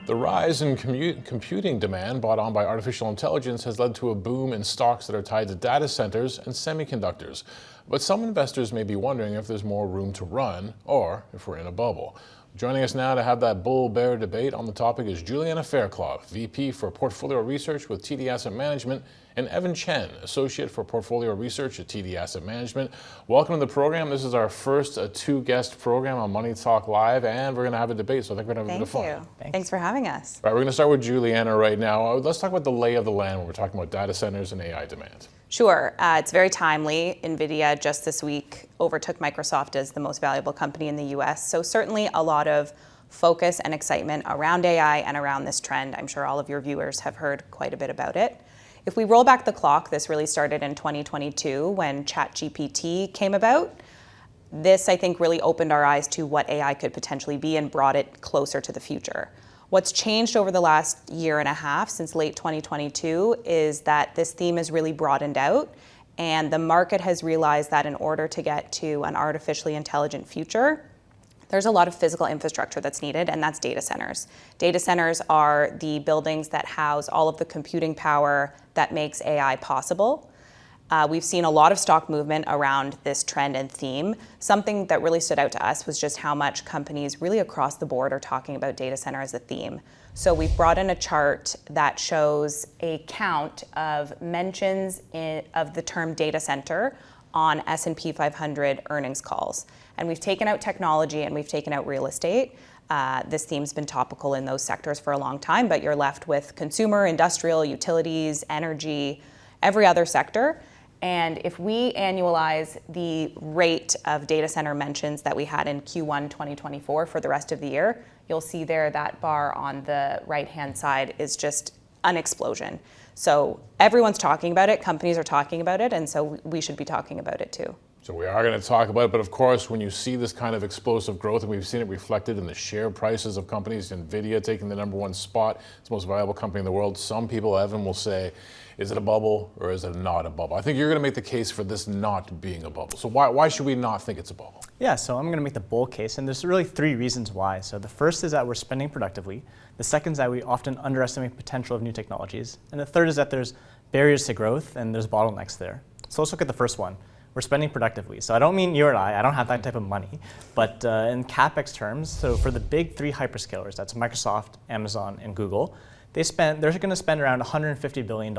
The rise in computing demand brought on by artificial intelligence has led to a boom in stocks that are tied to data centers and semiconductors. But some investors may be wondering if there's more room to run or if we're in a bubble. Joining us now to have that bull-bear debate on the topic is Juliana Faircloth, VP for Portfolio Research with TD Asset Management, and Evan Chen, Associate for Portfolio Research at TD Asset Management. Welcome to the program. This is our first two-guest program on Money Talk Live, and we're going to have a debate, so I think we're going to have a bit of fun. Thank you. Thanks for having us. All right, we're going to start with Juliana right now. Let's talk about the lay of the land when we're talking about data centers and AI demand. Sure. It's very timely. NVIDIA just this week overtook Microsoft as the most valuable company in the US. So certainly a lot of focus and excitement around AI and around this trend. I'm sure all of your viewers have heard quite a bit about it. If we roll back the clock, this really started in 2022 when ChatGPT came about. This, I think, really opened our eyes to what AI could potentially be and brought it closer to the future. What's changed over the last year and a half since late 2022 is that this theme has really broadened out, and the market has realized that in order to get to an artificially intelligent future, there's a lot of physical infrastructure that's needed, and that's data centers. Data centers are the buildings that house all of the computing power that makes AI possible. We've seen a lot of stock movement around this trend and theme. Something that really stood out to us was just how much companies really across the board are talking about data center as a theme. So we've brought in a chart that shows a count of mentions of the term data center on S&P 500 earnings calls. And we've taken out technology and we've taken out real estate. This theme's been topical in those sectors for a long time, but you're left with consumer, industrial, utilities, energy, every other sector. And if we annualize the rate of data center mentions that we had in Q1 2024 for the rest of the year, you'll see there that bar on the right-hand side is just an explosion. So everyone's talking about it, companies are talking about it, and so we should be talking about it too. So we are going to talk about it, but of course, when you see this kind of explosive growth, and we've seen it reflected in the share prices of companies, NVIDIA taking the #1 spot, it's the most valuable company in the world. Some people, Evan, will say, is it a bubble or is it not a bubble? I think you're going to make the case for this not being a bubble. So why should we not think it's a bubble? Yeah, so I'm going to make the bull case, and there's really three reasons why. So the first is that we're spending productively. The second is that we often underestimate the potential of new technologies. And the third is that there's barriers to growth and there's bottlenecks there. So let's look at the first one. We're spending productively. So I don't mean you or I don't have that type of money, but in CapEx terms, so for the big three hyperscalers, that's Microsoft, Amazon, and Google, they're going to spend around $150 billion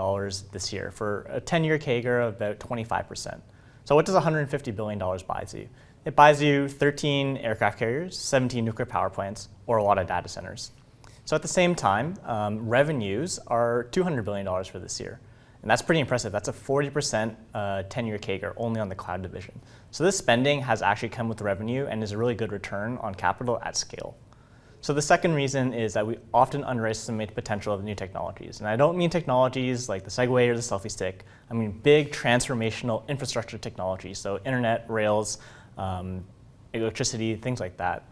this year for a 10-year CAGR of about 25%. So what does $150 billion buy you? It buys you 13 aircraft carriers, 17 nuclear power plants, or a lot of data centers. So at the same time, revenues are $200 billion for this year. And that's pretty impressive. That's a 40% 10-year CAGR only on the cloud division. So this spending has actually come with revenue and is a really good return on capital at scale. So the second reason is that we often underestimate the potential of new technologies. And I don't mean technologies like the Segway or the selfie stick. I mean big transformational infrastructure technologies, so internet, rails, electricity, things like that.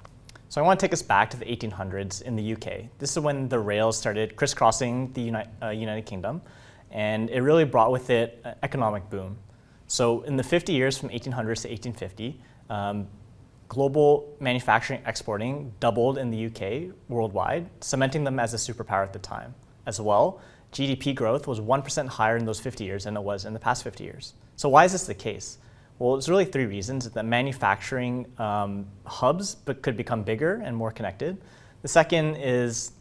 So I want to take us back to the 1800s in the UK. This is when the rails started crisscrossing the United Kingdom. And it really brought with it an economic boom. So in the 50 years from 1800s to 1850, global manufacturing exporting doubled in the UK worldwide, cementing them as a superpower at the time. As well, GDP growth was 1% higher in those 50 years than it was in the past 50 years. So why is this the case? Well, it's really three reasons. That manufacturing hubs could become bigger and more connected. The second is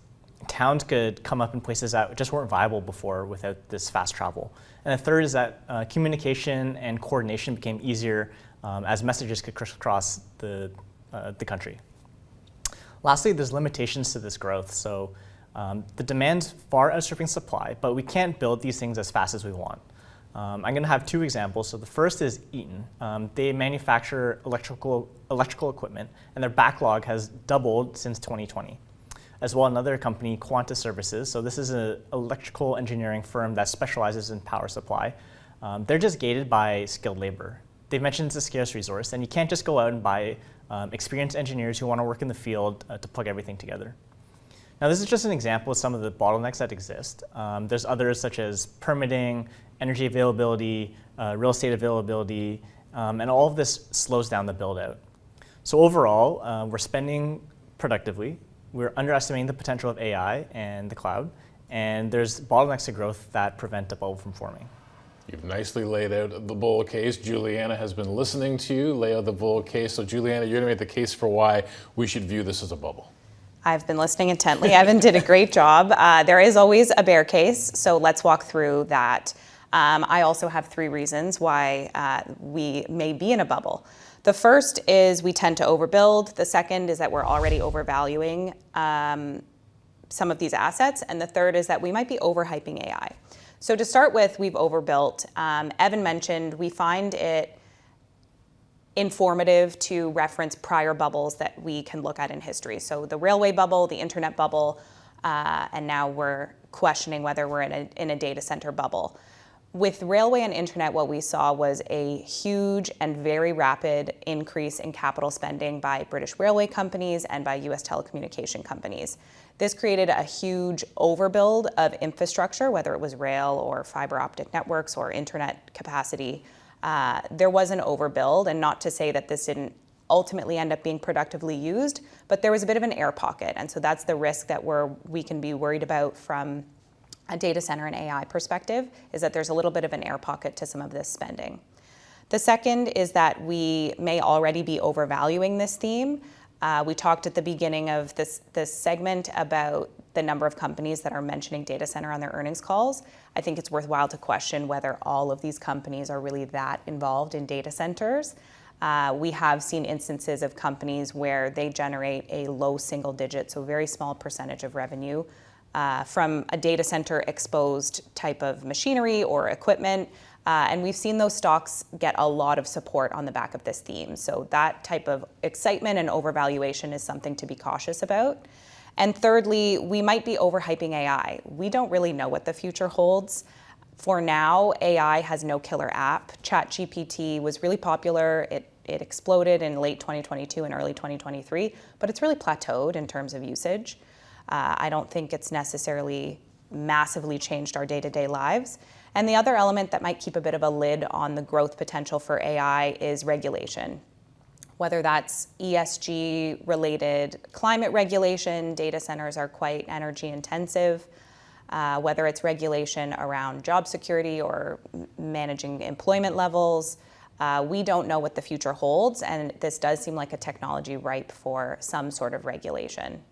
towns could come up in places that just weren't viable before without this fast travel. And the third is that communication and coordination became easier as messages could crisscross the country. Lastly, there's limitations to this growth. So the demand's far outstripping supply, but we can't build these things as fast as we want. I'm going to have two examples. So the first is Eaton. They manufacture electrical equipment, and their backlog has doubled since 2020. As well, another company, Quanta Services. So this is an electrical engineering firm that specializes in power supply. They're just gated by skilled labor. They've mentioned it's a scarce resource, and you can't just go out and buy experienced engineers who want to work in the field to plug everything together. Now, this is just an example of some of the bottlenecks that exist. There's others such as permitting, energy availability, real estate availability, and all of this slows down the build out. So overall, we're spending productively, we're underestimating the potential of AI and the cloud, and there's bottlenecks to growth that prevent a bubble from forming. You've nicely laid out the bull case. Juliana has been listening to you lay out the bull case. So Juliana, you're going to make the case for why we should view this as a bubble. I've been listening intently. Evan did a great job. There is always a bear case, so let's walk through that. I also have 3 reasons why we may be in a bubble. The first is we tend to overbuild. The second is that we're already overvaluing some of these assets. And the third is that we might be overhyping AI. So to start with, we've overbuilt. Evan mentioned we find it informative to reference prior bubbles that we can look at in history. So the railway bubble, the internet bubble, and now we're questioning whether we're in a data center bubble. With railway and internet, what we saw was a huge and very rapid increase in capital spending by British railway companies and by US telecommunication companies. This created a huge overbuild of infrastructure, whether it was rail or fiber optic networks or internet capacity. There was an overbuild, and not to say that this didn't ultimately end up being productively used, but there was a bit of an air pocket. And so that's the risk that we can be worried about from a data center and AI perspective, is that there's a little bit of an air pocket to some of this spending. The second is that we may already be overvaluing this theme. We talked at the beginning of this segment about the number of companies that are mentioning data center on their earnings calls. I think it's worthwhile to question whether all of these companies are really that involved in data centers. We have seen instances of companies where they generate a low single digit, so very small percentage of revenue from a data center exposed type of machinery or equipment. And we've seen those stocks get a lot of support on the back of this theme. So that type of excitement and overvaluation is something to be cautious about. And thirdly, we might be overhyping AI. We don't really know what the future holds. For now, AI has no killer app. ChatGPT was really popular. It exploded in late 2022 and early 2023, but it's really plateaued in terms of usage. I don't think it's necessarily massively changed our day-to-day lives. And the other element that might keep a bit of a lid on the growth potential for AI is regulation. Whether that's ESG-related climate regulation, data centers are quite energy intensive, whether it's regulation around job security or managing employment levels. We don't know what the future holds, and this does seem like a technology ripe for some sort of regulation.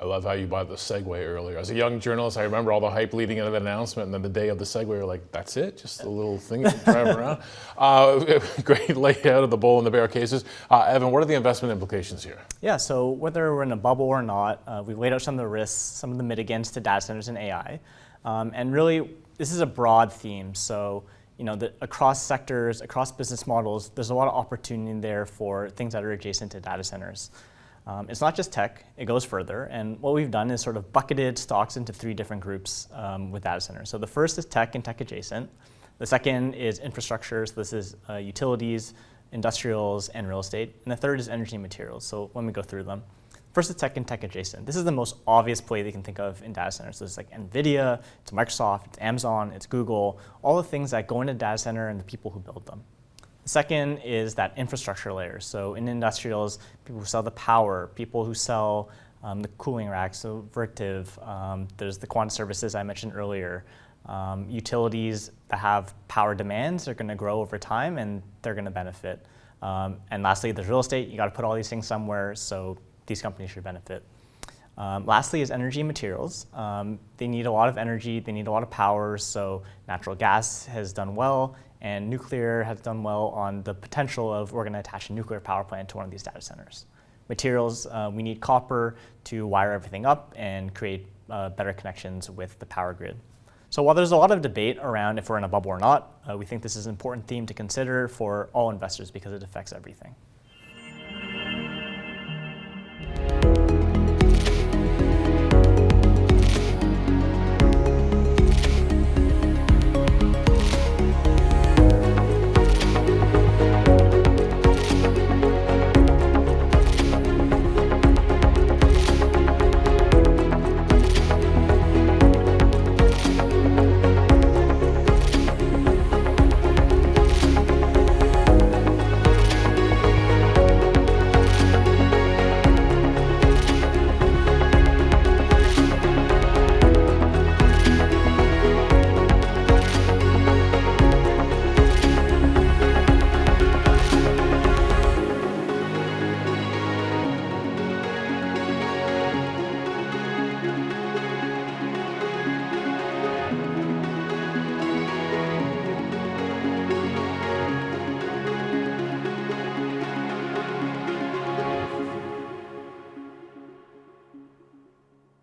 I love how you bought the Segway earlier. As a young journalist, I remember all the hype leading into the announcement, and then the day of the Segway, you're like, that's it? Just a little thing that you drive around? Great layout of the bull and the bear cases. Evan, what are the investment implications here? Yeah, so whether we're in a bubble or not, we've laid out some of the risks, some of the mitigants to data centers and AI. And really, this is a broad theme. So, across sectors, across business models, there's a lot of opportunity there for things that are adjacent to data centers. It's not just tech, it goes further. And what we've done is sort of bucketed stocks into 3 different groups with data centers. So the first is tech and tech adjacent. The second is infrastructure, so this is utilities, industrials, and real estate. And the third is energy and materials. So let me go through them. First is tech and tech adjacent. This is the most obvious play they can think of in data centers. So it's like NVIDIA, it's Microsoft, it's Amazon, it's Google, all the things that go into data center and the people who build them. The second is that infrastructure layer. So in industrials, people who sell the power, people who sell the cooling racks, so Vertiv, there's the quant services I mentioned earlier. Utilities that have power demands are going to grow over time and they're going to benefit. And lastly, there's real estate. You got to put all these things somewhere, so these companies should benefit. Lastly is energy and materials. They need a lot of energy, they need a lot of power, so natural gas has done well, and nuclear has done well on the potential of we're going to attach a nuclear power plant to one of these data centers. Materials, we need copper to wire everything up and create better connections with the power grid. So while there's a lot of debate around if we're in a bubble or not, we think this is an important theme to consider for all investors because it affects everything.